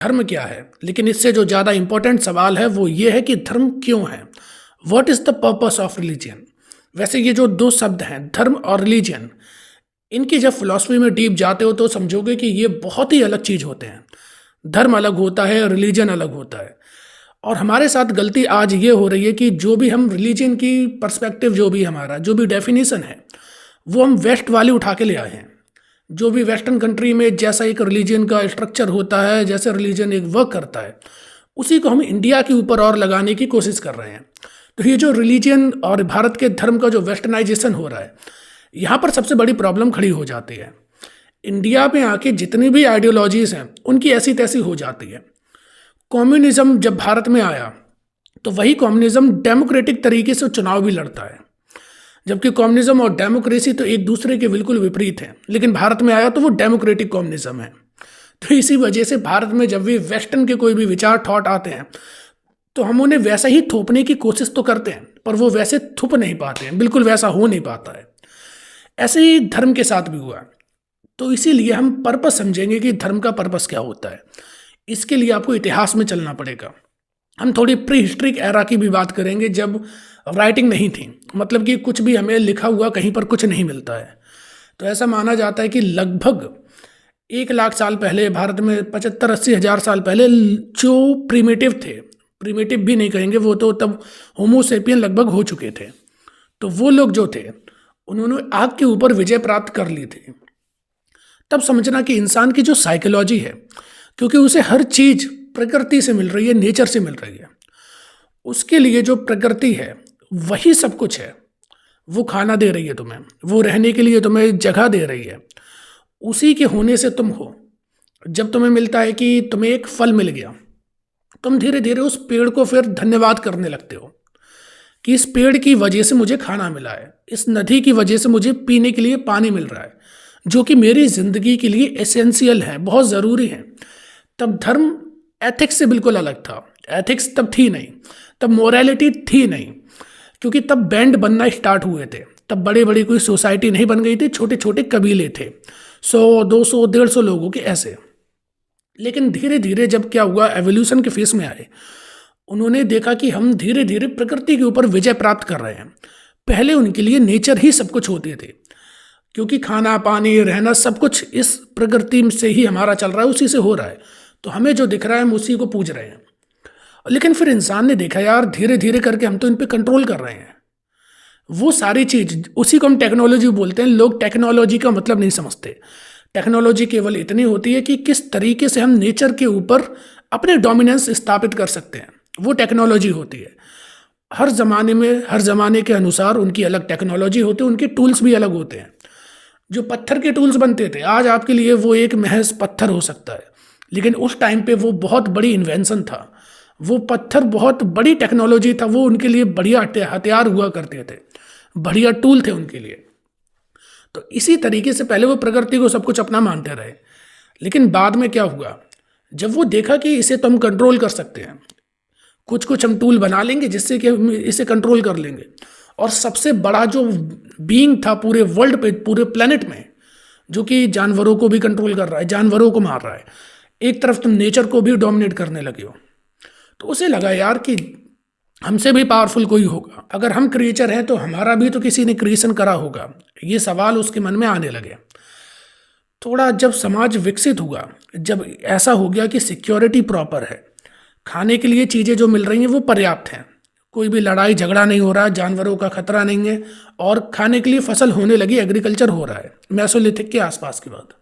धर्म क्या है, लेकिन इससे जो ज़्यादा इंपॉर्टेंट सवाल है वो ये है कि धर्म क्यों है। What is the purpose of religion. वैसे ये जो दो शब्द हैं, धर्म और रिलीजन, इनकी जब फिलॉसफी में डीप जाते हो तो समझोगे कि ये बहुत ही अलग चीज़ होते हैं। धर्म अलग होता है, रिलीजन अलग होता है। और हमारे साथ गलती आज ये हो रही है कि जो भी हम रिलीजन की पर्सपेक्टिव, जो भी हमारा जो भी डेफिनेशन है, वो हम वेस्ट वाली उठा के ले आए हैं। जो भी वेस्टर्न कंट्री में जैसा एक रिलीजन का स्ट्रक्चर होता है, जैसे रिलीजन एक वर्क करता है, उसी को हम इंडिया के ऊपर और लगाने की कोशिश कर रहे हैं। तो ये जो रिलीजन और भारत के धर्म का जो वेस्टर्नाइजेशन हो रहा है, यहाँ पर सबसे बड़ी प्रॉब्लम खड़ी हो जाती है। इंडिया में आके जितनी भी आइडियोलॉजीज़ हैं उनकी ऐसी तैसी हो जाती है। कम्युनिज्म जब भारत में आया तो वही कम्युनिज्म डेमोक्रेटिक तरीके से चुनाव भी लड़ता है, जबकि कम्युनिज्म और डेमोक्रेसी तो एक दूसरे के बिल्कुल विपरीत हैं। लेकिन भारत में आया तो वो डेमोक्रेटिक कम्युनिज्म है। तो इसी वजह से भारत में जब भी वेस्टर्न के कोई भी विचार थॉट आते हैं तो हम उन्हें वैसा ही थोपने की कोशिश तो करते हैं, पर वो वैसे थुप नहीं पाते हैं, बिल्कुल वैसा हो नहीं पाता है। ऐसे ही धर्म के साथ भी हुआ। तो इसीलिए हम पर्पस समझेंगे कि धर्म का पर्पस क्या होता है। इसके लिए आपको इतिहास में चलना पड़ेगा। हम थोड़ी प्री हिस्ट्रिक एरा की भी बात करेंगे, जब राइटिंग नहीं थी, मतलब कि कुछ भी हमें लिखा हुआ कहीं पर कुछ नहीं मिलता है। तो ऐसा माना जाता है कि लगभग 1 लाख साल पहले भारत में 75-80 हज़ार साल पहले जो प्रीमेटिव थे, प्रीमेटिव भी नहीं कहेंगे, वो तो तब होमोसेपियन लगभग हो चुके थे। तो वो लोग जो थे उन्होंने आग के ऊपर विजय प्राप्त कर ली थी। तब समझना कि इंसान की जो साइकोलॉजी है, क्योंकि उसे हर चीज़ प्रकृति से मिल रही है, नेचर से मिल रही है, उसके लिए जो प्रकृति है वही सब कुछ है। वो खाना दे रही है तुम्हें, वो रहने के लिए तुम्हें जगह दे रही है, उसी के होने से तुम हो। जब तुम्हें मिलता है कि तुम्हें एक फल मिल गया, तुम धीरे धीरे उस पेड़ को फिर धन्यवाद करने लगते हो कि इस पेड़ की वजह से मुझे खाना मिला है, इस नदी की वजह से मुझे पीने के लिए पानी मिल रहा है, जो कि मेरी ज़िंदगी के लिए एसेंशियल है, बहुत ज़रूरी है। तब धर्म एथिक्स से बिल्कुल अलग था। एथिक्स तब थी नहीं, तब मोरालिटी थी नहीं, क्योंकि तब बैंड बनना स्टार्ट हुए थे। तब बड़े बड़ी कोई सोसाइटी नहीं बन गई थी, छोटे छोटे कबीले थे, 100, 200, 150 लोगों के ऐसे। लेकिन धीरे धीरे जब क्या हुआ, एवोल्यूशन के फेस में आए, उन्होंने देखा कि हम धीरे धीरे प्रकृति के ऊपर विजय प्राप्त कर रहे हैं। पहले उनके लिए नेचर ही सब कुछ होते थे, क्योंकि खाना पानी रहना सब कुछ इस प्रकृति से ही हमारा चल रहा है, उसी से हो रहा है। तो हमें जो दिख रहा है हम उसी को पूज रहे हैं। लेकिन फिर इंसान ने देखा, यार धीरे धीरे करके हम तो इन पे कंट्रोल कर रहे हैं। वो सारी चीज़, उसी को हम टेक्नोलॉजी बोलते हैं। लोग टेक्नोलॉजी का मतलब नहीं समझते। टेक्नोलॉजी केवल इतनी होती है कि किस तरीके से हम नेचर के ऊपर अपने डोमिनेंस स्थापित कर सकते हैं, वो टेक्नोलॉजी होती है। हर ज़माने में, हर ज़माने के अनुसार उनकी अलग टेक्नोलॉजी होती है, उनके टूल्स भी अलग होते हैं। जो पत्थर के टूल्स बनते थे, आज आपके लिए वो एक महज पत्थर हो सकता है, लेकिन उस टाइम पे वो बहुत बड़ी इन्वेंशन था। वो पत्थर बहुत बड़ी टेक्नोलॉजी था, वो उनके लिए बढ़िया हथियार हुआ करते थे, बढ़िया टूल थे उनके लिए। तो इसी तरीके से पहले वो प्रकृति को सब कुछ अपना मानते रहे। लेकिन बाद में क्या हुआ, जब वो देखा कि इसे तो हम कंट्रोल कर सकते हैं, कुछ कुछ हम टूल बना लेंगे जिससे कि हम इसे कंट्रोल कर लेंगे। और सबसे बड़ा जो बीइंग था पूरे वर्ल्ड पे, पूरे प्लेनेट में, जो कि जानवरों को भी कंट्रोल कर रहा है, जानवरों को मार रहा है, एक तरफ तुम नेचर को भी डोमिनेट करने लगे हो। तो उसे लगा यार कि हमसे भी पावरफुल कोई होगा। अगर हम क्रिएचर हैं तो हमारा भी तो किसी ने क्रिएशन करा होगा। ये सवाल उसके मन में आने लगे। थोड़ा जब समाज विकसित हुआ, जब ऐसा हो गया कि सिक्योरिटी प्रॉपर है, खाने के लिए चीज़ें जो मिल रही हैं वो पर्याप्त हैं, कोई भी लड़ाई झगड़ा नहीं हो रहा, जानवरों का खतरा नहीं है, और खाने के लिए फसल होने लगी, एग्रीकल्चर हो रहा है मेसोलिथिक के आसपास की बात।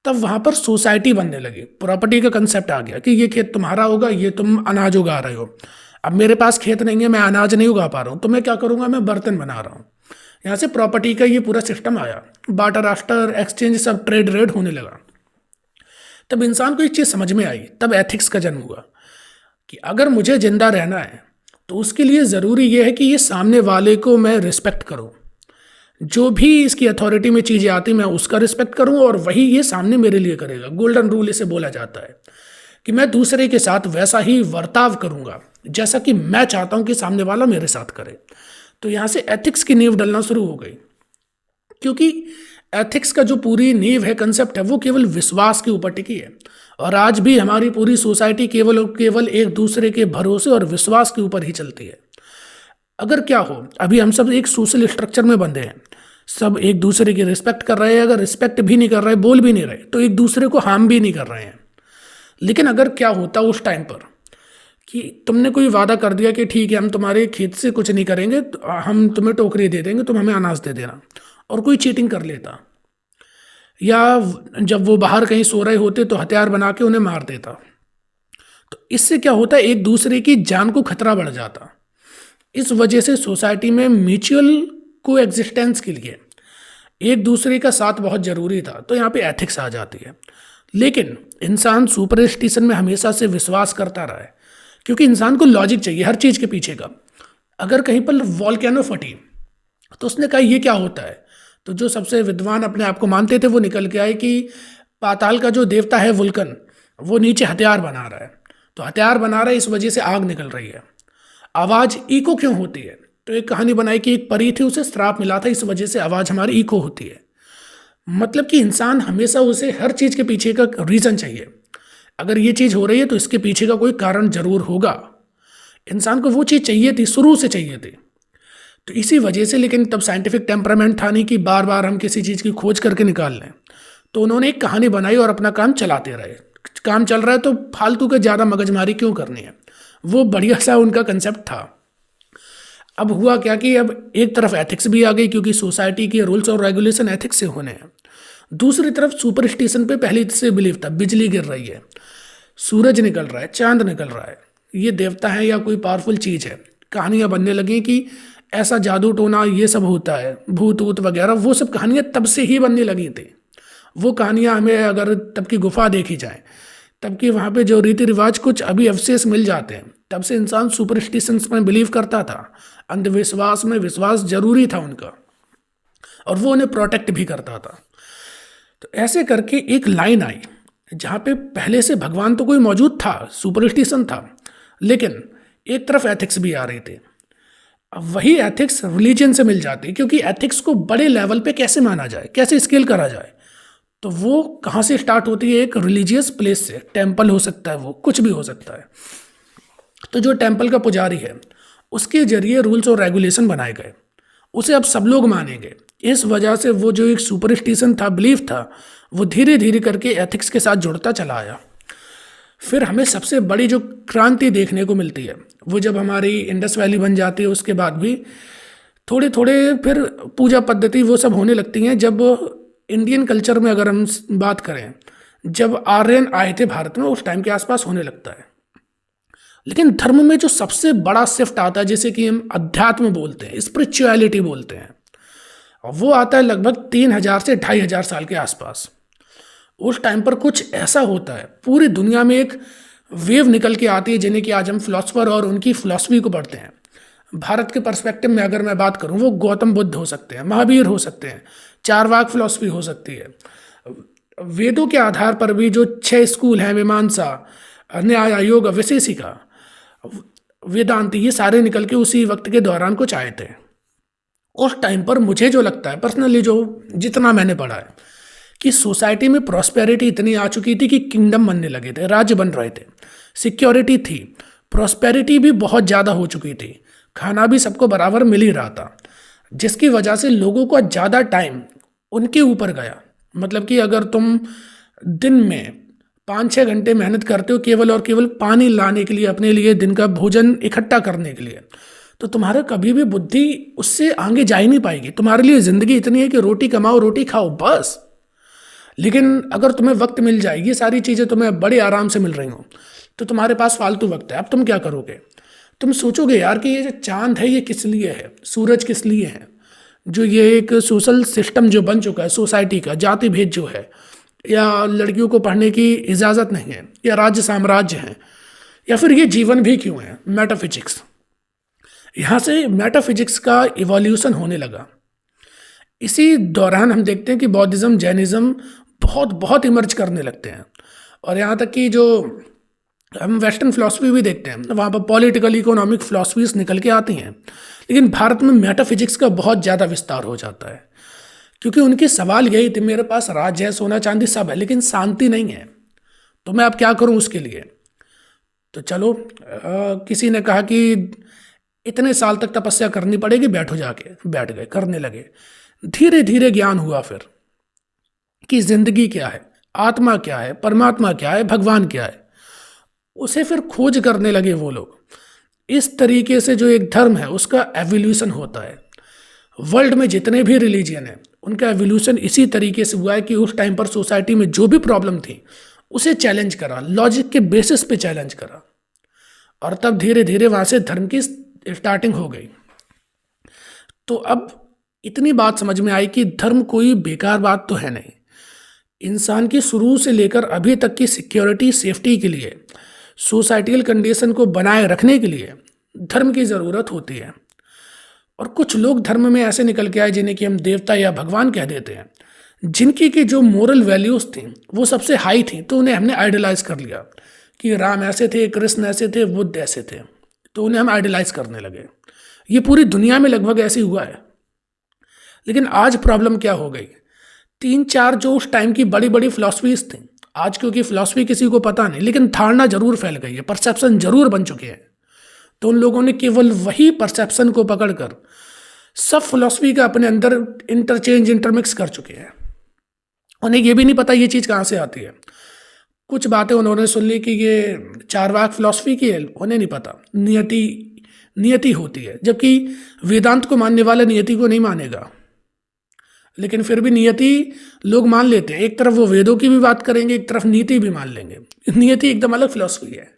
तब वहाँ पर सोसाइटी बनने लगी, प्रॉपर्टी का कंसेप्ट आ गया कि ये खेत तुम्हारा होगा, ये तुम अनाज उगा रहे हो। अब मेरे पास खेत नहीं है, मैं अनाज नहीं उगा पा रहा हूँ, तो मैं क्या करूँगा, मैं बर्तन बना रहा हूँ। यहाँ से प्रॉपर्टी का ये पूरा सिस्टम आया, बार्टर आफ्टर एक्सचेंज, सब ट्रेड रेड होने लगा। तब इंसान को एक चीज़ समझ में आई, तब एथिक्स का जन्म हुआ कि अगर मुझे जिंदा रहना है तो उसके लिए ज़रूरी ये है कि ये सामने वाले को मैं रिस्पेक्ट करूँ, जो भी इसकी अथॉरिटी में चीज़ें आती मैं उसका रिस्पेक्ट करूँ, और वही ये सामने मेरे लिए करेगा। गोल्डन रूल इसे बोला जाता है कि मैं दूसरे के साथ वैसा ही बर्ताव करूँगा जैसा कि मैं चाहता हूँ कि सामने वाला मेरे साथ करे। तो यहाँ से एथिक्स की नींव डलना शुरू हो गई, क्योंकि एथिक्स का जो पूरी नींव है, कंसेप्ट है, वो केवल विश्वास के ऊपर टिकी है। और आज भी हमारी पूरी सोसाइटी केवल और केवल एक दूसरे के भरोसे और विश्वास के ऊपर ही चलती है। अगर क्या हो, अभी हम सब एक सोशल स्ट्रक्चर में बंधे हैं, सब एक दूसरे की रिस्पेक्ट कर रहे हैं, अगर रिस्पेक्ट भी नहीं कर रहे, बोल भी नहीं रहे, तो एक दूसरे को हार्म भी नहीं कर रहे हैं। लेकिन अगर क्या होता उस टाइम पर कि तुमने कोई वादा कर दिया कि ठीक है हम तुम्हारे खेत से कुछ नहीं करेंगे, हम तुम्हें टोकरी दे देंगे, तुम हमें अनाज दे देना, और कोई चीटिंग कर लेता, या जब वो बाहर कहीं सो रहे होते तो हथियार बना के उन्हें मार देता, तो इससे क्या होता है, एक दूसरे की जान को खतरा बढ़ जाता। इस वजह से सोसाइटी में म्यूचुअल को एग्जिस्टेंस के लिए एक दूसरे का साथ बहुत जरूरी था, तो यहाँ पे एथिक्स आ जाती है। लेकिन इंसान सुपरस्टिशन में हमेशा से विश्वास करता रहा है, क्योंकि इंसान को लॉजिक चाहिए हर चीज़ के पीछे का। अगर कहीं पर वॉल्केनो फटी तो उसने कहा ये क्या होता है, तो जो सबसे विद्वान अपने आप को मानते थे वो निकल के आए कि पाताल का जो देवता है वुल्कन, वो नीचे हथियार बना रहा है, तो हथियार बना रहा है इस वजह से आग निकल रही है। आवाज़ इको क्यों होती है, तो एक कहानी बनाई कि एक परी थी, उसे श्राप मिला था, इस वजह से आवाज़ हमारी इको होती है। मतलब कि इंसान हमेशा उसे हर चीज़ के पीछे का रीज़न चाहिए। अगर ये चीज़ हो रही है तो इसके पीछे का कोई कारण जरूर होगा। इंसान को वो चीज़ चाहिए थी, शुरू से चाहिए थी। तो इसी वजह से, लेकिन तब साइंटिफिक टेम्परामेंट था नहीं कि बार बार हम किसी चीज़ की खोज करके निकाल लें, तो उन्होंने एक कहानी बनाई और अपना काम चलाते रहे। काम चल रहा है तो फालतू के ज़्यादा मगजमारी क्यों करनी है, वो बढ़िया सा उनका कंसेप्ट था। अब हुआ क्या कि अब एक तरफ एथिक्स भी आ गई, क्योंकि सोसाइटी के रूल्स और रेगुलेशन एथिक्स से होने हैं। दूसरी तरफ सुपरस्टिशन पे पहले से बिलीव था, बिजली गिर रही है, सूरज निकल रहा है, चांद निकल रहा है, ये देवता है या कोई पावरफुल चीज़ है। कहानियाँ बनने लगी कि ऐसा जादू टोना ये सब होता है, भूत ऊत वगैरह, वो सब कहानियाँ तब से ही बनने लगी थी। वो कहानियाँ हमें अगर तब की गुफा देखी जाए, तब की वहाँ पे जो रीति रिवाज कुछ अभी अवशेष मिल जाते हैं, तब से इंसान सुपरस्टिशंस में बिलीव करता था। अंधविश्वास में विश्वास जरूरी था उनका, और वो उन्हें प्रोटेक्ट भी करता था। तो ऐसे करके एक लाइन आई जहाँ पे पहले से भगवान तो कोई मौजूद था, सुपरस्टिशन था, लेकिन एक तरफ एथिक्स भी आ रही थी। अब वही एथिक्स रिलीजन से मिल जाती, क्योंकि एथिक्स को बड़े लेवल पे कैसे माना जाए, कैसे स्केल करा जाए, तो वो कहाँ से स्टार्ट होती है, एक रिलीजियस प्लेस से। टेम्पल हो सकता है, वो कुछ भी हो सकता है। तो जो टेम्पल का पुजारी है, उसके जरिए रूल्स और रेगुलेशन बनाए गए, उसे अब सब लोग मानेंगे। इस वजह से वो जो एक सुपरस्टिशन था, बिलीफ था, वो धीरे धीरे करके एथिक्स के साथ जुड़ता चला आया। फिर हमें सबसे बड़ी जो क्रांति देखने को मिलती है, वो जब हमारी इंडस वैली बन जाती है, उसके बाद भी थोड़े थोड़े फिर पूजा पद्धति वो सब होने लगती हैं। जब इंडियन कल्चर में अगर हम बात करें, जब आर्यन आए थे भारत में, उस टाइम के आसपास होने लगता है। लेकिन धर्म में जो सबसे बड़ा शिफ्ट आता है, जैसे कि हम अध्यात्म बोलते हैं, स्पिरिचुअलिटी बोलते हैं, वो आता है लगभग 3000 से 2500 साल के आसपास। उस टाइम पर कुछ ऐसा होता है, पूरी दुनिया में एक वेव निकल के आती है, जिन्हें कि आज हम फिलोसफर और उनकी फिलॉसफी को पढ़ते हैं। भारत के पर्सपेक्टिव में अगर मैं बात करूं, वो गौतम बुद्ध हो सकते हैं, महावीर हो सकते हैं, चारवाक फिलॉसफी हो सकती है। वेदों के आधार पर भी जो 6 स्कूल हैं, मीमांसा, न्याय, योग, वैशेषिका, वेदांति, ये सारे निकल के उसी वक्त के दौरान कुछ आए थे। उस टाइम पर मुझे जो लगता है पर्सनली, जो जितना मैंने पढ़ा है, कि सोसाइटी में प्रॉस्पेरिटी इतनी आ चुकी थी कि किंगडम बनने लगे थे, राज्य बन रहे थे, सिक्योरिटी थी, प्रॉस्पेरिटी भी बहुत ज़्यादा हो चुकी थी, खाना भी सबको बराबर मिल ही रहा था, जिसकी वजह से लोगों का ज़्यादा टाइम उनके ऊपर गया। मतलब कि अगर तुम दिन में 5-6 घंटे मेहनत करते हो केवल और केवल पानी लाने के लिए, अपने लिए दिन का भोजन इकट्ठा करने के लिए, तो तुम्हारा कभी भी बुद्धि उससे आगे जा ही नहीं पाएगी। तुम्हारे लिए ज़िंदगी इतनी है कि रोटी कमाओ, रोटी खाओ, बस। लेकिन अगर तुम्हें वक्त मिल जाए, ये सारी चीज़ें तुम्हें बड़े आराम से मिल रही हो, तो तुम्हारे पास फालतू वक्त है, अब तुम क्या करोगे? तुम सोचोगे यार कि ये जो चांद है ये किस लिए है, सूरज किस लिए है, जो ये एक सोशल सिस्टम जो बन चुका है सोसाइटी का, जाति भेद जो है, या लड़कियों को पढ़ने की इजाज़त नहीं है, या राज्य साम्राज्य है, या फिर ये जीवन भी क्यों है, मेटाफिजिक्स। यहाँ से मेटाफिजिक्स का इवोल्यूशन होने लगा। इसी दौरान हम देखते हैं कि बौद्धिज्म, जैनिज्म बहुत बहुत इमर्ज करने लगते हैं, और यहाँ तक कि जो हम वेस्टर्न फिलॉसफी भी देखते हैं, वहाँ पर पॉलिटिकल इकोनॉमिक फिलॉसफीज निकल के आती हैं। लेकिन भारत में मेटाफिजिक्स का बहुत ज़्यादा विस्तार हो जाता है, क्योंकि उनकी सवाल यही थे, मेरे पास राज्य है, सोना चांदी सब है, लेकिन शांति नहीं है, तो मैं अब क्या करूं उसके लिए। तो चलो किसी ने कहा कि इतने साल तक तपस्या करनी पड़ेगी, बैठो, जाके बैठ गए, करने लगे। धीरे धीरे ज्ञान हुआ फिर कि जिंदगी क्या है, आत्मा क्या है, परमात्मा क्या है, भगवान क्या है, उसे फिर खोज करने लगे वो लोग। इस तरीके से जो एक धर्म है उसका एवोल्यूशन होता है। वर्ल्ड में जितने भी रिलीजियन हैं उनका एवोल्यूशन इसी तरीके से हुआ है कि उस टाइम पर सोसाइटी में जो भी प्रॉब्लम थी उसे चैलेंज करा, लॉजिक के बेसिस पे चैलेंज करा, और तब धीरे धीरे वहां से धर्म की स्टार्टिंग हो गई। तो अब इतनी बात समझ में आई कि धर्म कोई बेकार बात तो है नहीं। इंसान की शुरू से लेकर अभी तक की सिक्योरिटी, सेफ्टी के लिए, सोसाइटल कंडीशन को बनाए रखने के लिए धर्म की ज़रूरत होती है। और कुछ लोग धर्म में ऐसे निकल के आए जिन्हें कि हम देवता या भगवान कह देते हैं, जिनकी की जो मोरल वैल्यूज़ थी वो सबसे हाई थी, तो उन्हें हमने आइडलाइज कर लिया कि राम ऐसे थे, कृष्ण ऐसे थे, बुद्ध ऐसे थे, तो उन्हें हम आइडलाइज करने लगे। ये पूरी दुनिया में लगभग ऐसे हुआ है। लेकिन आज प्रॉब्लम क्या हो गई, 3-4 जो उस टाइम की बड़ी बड़ी फिलॉसफीज थी, आज क्योंकि फिलॉसफी किसी को पता नहीं, लेकिन धारणा जरूर फैल गई है, परसेप्शन जरूर बन चुके हैं। तो उन लोगों ने केवल वही परसेप्शन को पकड़कर सब फिलॉसफी का अपने अंदर इंटरचेंज, इंटरमिक्स कर चुके हैं। उन्हें ये भी नहीं पता ये चीज़ कहाँ से आती है। कुछ बातें उन्होंने सुन ली कि ये चारवाक फिलॉसफी की है, उन्हें नहीं पता नियति होती है, जबकि वेदांत को मानने वाला नियति को नहीं मानेगा। लेकिन फिर भी नियति लोग मान लेते हैं। एक तरफ वो वेदों की भी बात करेंगे, एक तरफ नीति भी मान लेंगे। नियति एकदम अलग फिलॉसफी है।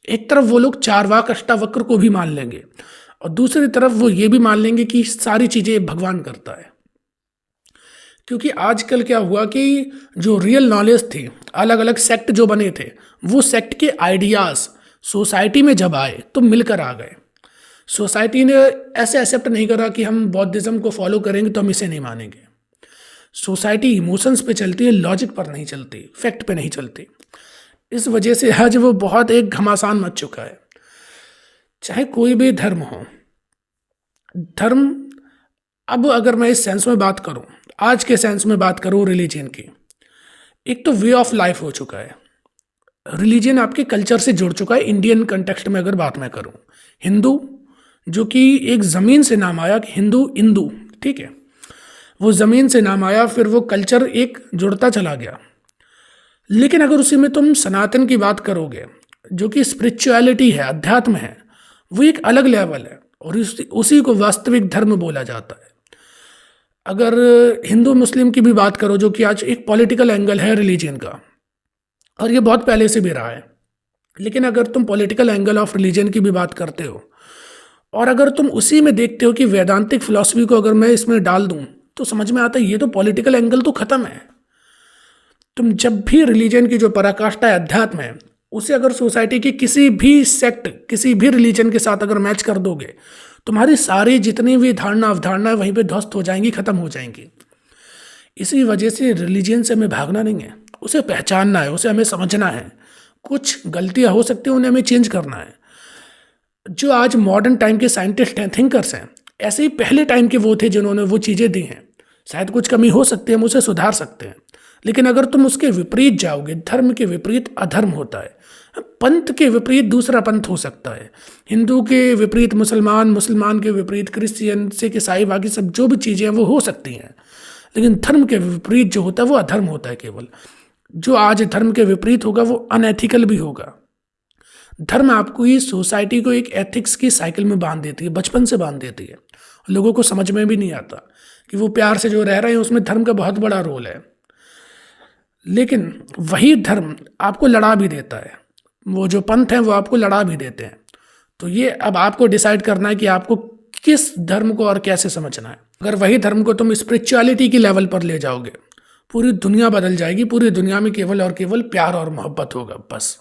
एक तरफ वो लोग चारवाक, अष्टावक्र को भी मान लेंगे, और दूसरी तरफ वो ये भी मान लेंगे कि सारी चीज़ें भगवान करता है। क्योंकि आजकल क्या हुआ कि जो रियल नॉलेज थी, अलग अलग सेक्ट जो बने थे, वो सेक्ट के आइडियाज़ सोसाइटी में जब आए तो मिलकर आ गए। सोसाइटी ने ऐसे एक्सेप्ट नहीं करा कि हम बौद्धिज्म को फॉलो करेंगे तो हम इसे नहीं मानेंगे। सोसाइटी इमोशंस पे चलती है, लॉजिक पर नहीं चलती, फैक्ट पे नहीं चलती। इस वजह से आज वो बहुत एक घमासान मच चुका है। चाहे कोई भी धर्म हो, धर्म, अब अगर मैं इस सेंस में बात करूं, आज के सेंस में बात करूं रिलीजन की, एक तो वे ऑफ लाइफ हो चुका है। रिलीजन आपके कल्चर से जुड़ चुका है। इंडियन कंटेक्स्ट में अगर बात मैं करूं, हिंदू जो कि एक ज़मीन से नाम आया कि हिंदू, इंदू, ठीक है, वो ज़मीन से नाम आया, फिर वो कल्चर एक जुड़ता चला गया। लेकिन अगर उसी में तुम सनातन की बात करोगे, जो कि स्पिरिचुअलिटी है, अध्यात्म है, वो एक अलग लेवल है, और उसी को वास्तविक धर्म बोला जाता है। अगर हिंदू मुस्लिम की भी बात करो, जो कि आज एक पॉलिटिकल एंगल है रिलीजन का, और ये बहुत पहले से भी रहा है, लेकिन अगर तुम पॉलिटिकल एंगल ऑफ रिलीजन की भी बात करते हो, और अगर तुम उसी में देखते हो कि वैदांतिक फिलॉसफी को अगर मैं इसमें डाल दूं, तो समझ में आता है ये तो पॉलिटिकल एंगल तो खत्म है। तुम जब भी रिलीजन की जो पराकाष्ठा है, अध्यात्म है, उसे अगर सोसाइटी की किसी भी सेक्ट, किसी भी रिलीजन के साथ अगर मैच कर दोगे, तुम्हारी सारी जितनी भी धारणा अवधारणा वहीं पे ध्वस्त हो जाएंगी, खत्म हो जाएंगी। इसी वजह से रिलीजन से हमें भागना नहीं है, उसे पहचानना है, उसे हमें समझना है। कुछ गलतियां हो सकती हैं, उन्हें हमें चेंज करना है। जो आज मॉडर्न टाइम के साइंटिस्ट हैं, थिंकर्स हैं, ऐसे ही पहले टाइम के वो थे जिन्होंने वो चीज़ें दी हैं। शायद कुछ कमी हो सकती है, हम उसे सुधार सकते हैं, लेकिन अगर तुम उसके विपरीत जाओगे, धर्म के विपरीत अधर्म होता है, पंथ के विपरीत दूसरा पंथ हो सकता है, हिंदू के विपरीत मुसलमान, मुसलमान के विपरीत क्रिश्चियन, सिख, ईसाई, बाकी सब जो भी चीज़ें हैं वो हो सकती हैं, लेकिन धर्म के विपरीत जो होता है वो अधर्म होता है। केवल जो आज धर्म के विपरीत होगा वो अनएथिकल भी होगा। धर्म आपको ही सोसाइटी को एक एथिक्स की साइकिल में बांध देती है, बचपन से बांध देती है। लोगों को समझ में भी नहीं आता कि वो प्यार से जो रह रहे हैं उसमें धर्म का बहुत बड़ा रोल है, लेकिन वही धर्म आपको लड़ा भी देता है। वो जो पंथ हैं वो आपको लड़ा भी देते हैं। तो ये अब आपको डिसाइड करना है कि आपको किस धर्म को और कैसे समझना है। अगर वही धर्म को तुम स्पिरिचुअलिटी की लेवल पर ले जाओगे, पूरी दुनिया बदल जाएगी। पूरी दुनिया में केवल और केवल प्यार और मोहब्बत होगा, बस।